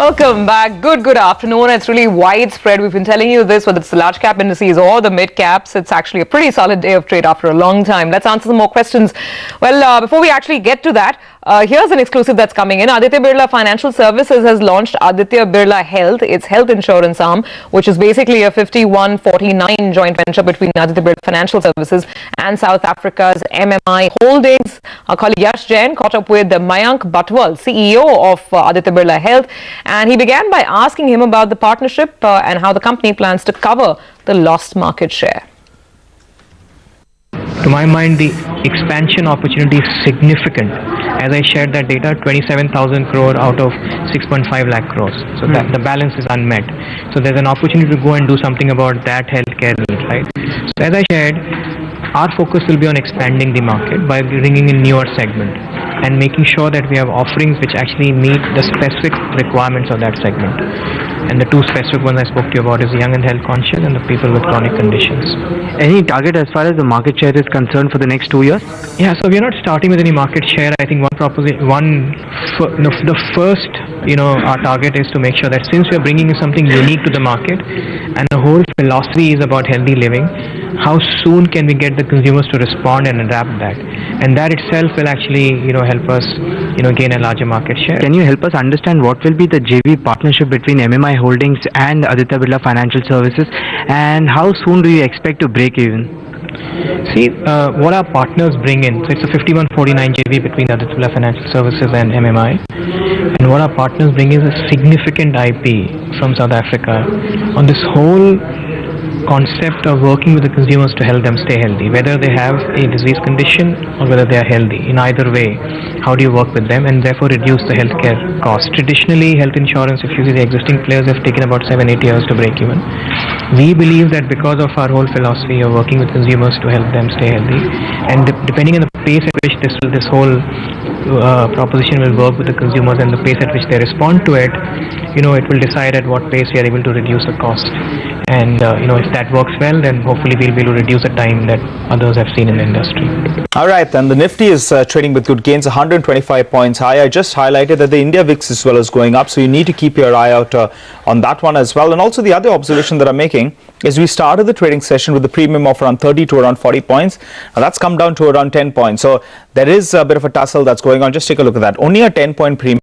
Welcome back. Good afternoon. It's really widespread. We've been telling you this, whether it's the large cap indices or the mid caps. It's actually a pretty solid day of trade after a long time. Let's answer some more questions. Well, before we actually get to that, here's an exclusive that's coming in. Aditya Birla Financial Services has launched Aditya Birla Health, its health insurance arm, which is basically a 51-49 joint venture between Aditya Birla Financial Services and South Africa's MMI Holdings. Our colleague Yash Jain caught up with Mayank Bathwal, CEO of Aditya Birla Health, and he began by asking him about the partnership and how the company plans to cover the lost market share. To my mind, the expansion opportunity is significant. As I shared that data, 27,000 crore out of 6.5 lakh crores. So that the balance is unmet. So there's an opportunity to go and do something about that healthcare, right? So as I shared, our focus will be on expanding the market by bringing in newer segment and making sure that we have offerings which actually meet the specific requirements of that segment. And the two specific ones I spoke to you about is young and health conscious and the people with chronic conditions. Any target as far as the market share is concerned for the next 2 years? Yeah, so we're not starting with any market share. I think our target is to make sure that since we're bringing in something unique to the market and the whole philosophy is about healthy living, how soon can we get the consumers to respond and adapt that? And that itself will actually, help us, gain a larger market share. Can you help us understand what will be the JV partnership between MMI Holdings and Aditya Birla Financial Services, and how soon do you expect to break even? See, what our partners bring in, so it's a 51-49 JV between Aditya Birla Financial Services and MMI, and what our partners bring is a significant IP from South Africa on this whole concept of working with the consumers to help them stay healthy, whether they have a disease condition or whether they are healthy. In either way, how do you work with them and therefore reduce the healthcare cost? Traditionally, health insurance, if you see the existing players, have taken about 7-8 years to break even. We believe that because of our whole philosophy of working with consumers to help them stay healthy, and depending on the pace at which this whole proposition will work with the consumers and the pace at which they respond to it, it will decide at what pace we are able to reduce the cost. And if that works well, then hopefully we'll be able to reduce the time that others have seen in the industry. All right, then the Nifty is trading with good gains, 125 points high. I just highlighted that the India VIX as well is going up, so you need to keep your eye out on that one as well. And also the other observation that I'm making is we started the trading session with a premium of around 30 to around 40 points. Now that's come down to around 10 points. So there is a bit of a tussle that's going on. Just take a look at that. Only a 10-point premium.